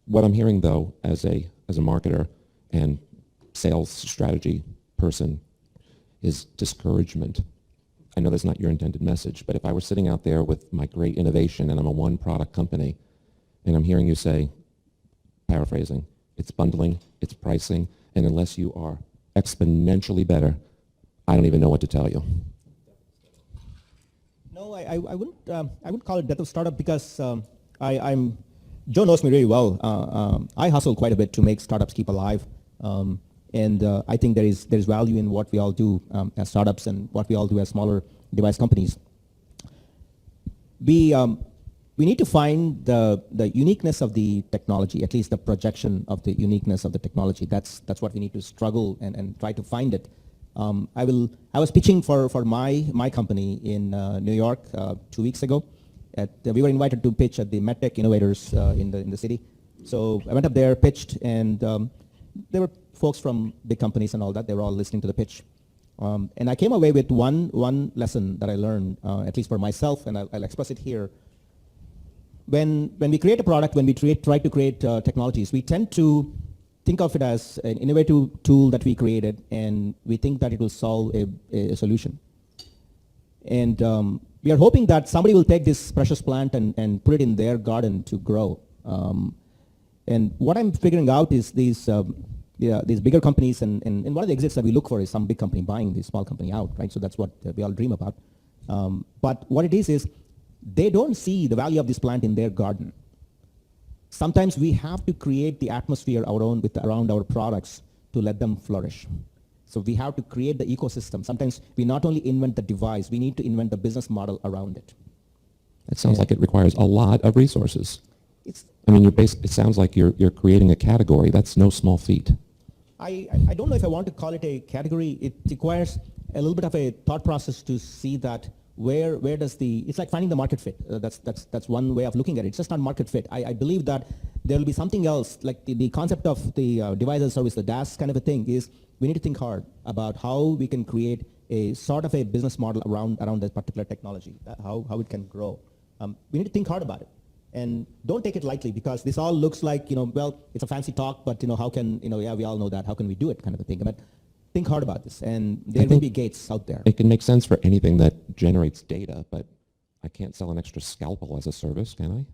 What I'm hearing, though, as a marketer and sales strategy person is discouragement. I know that's not your intended message, but if I were sitting out there with my great innovation and I'm a one-product company, and I'm hearing you say, paraphrasing, it's bundling, it's pricing, and unless you are exponentially better, I don't even know what to tell you. No, I wouldn't call it death of startup because Joe knows me really well. I hustle quite a bit to make startups keep alive, and I think there's value in what we all do as startups and what we all do as smaller device companies. We need to find the uniqueness of the technology, at least the projection of the uniqueness of the technology. That's what we need to struggle and try to find it. I was pitching for my company in New York 2 weeks ago. We were invited to pitch at the MedTech Innovators in the city. So I went up there, pitched, and there were folks from big companies and all that. They were all listening to the pitch. And I came away with one lesson that I learned, at least for myself, and I'll express it here. When we create a product, when we try to create technologies, we tend to think of it as an innovative tool that we created, and we think that it will solve a solution. And we are hoping that somebody will take this precious plant and put it in their garden to grow. And what I'm figuring out is these bigger companies, and one of the exits that we look for is some big company buying this small company out, right? So that's what we all dream about. But what it is they don't see the value of this plant in their garden. Sometimes we have to create the atmosphere around our products to let them flourish. So we have to create the ecosystem. Sometimes we not only invent the device, we need to invent the business model around it. It sounds like it requires a lot of resources. It sounds like you're creating a category. That's no small feat. I don't know if I want to call it a category. It requires a little bit of a thought process to see that where does it's like finding the market fit. That's one way of looking at it. It's just not market fit. I believe that there will be something else, like the concept of the device as a service, the DaaS kind of a thing, is we need to think hard about how we can create a sort of a business model around that particular technology, how it can grow. We need to think hard about it. And don't take it lightly, because this all looks like, well, it's a fancy talk, but, how can, we all know that. How can we do it kind of a thing? But think hard about this, and there will be gates out there. It can make sense for anything that generates data, but I can't sell an extra scalpel as a service, can I?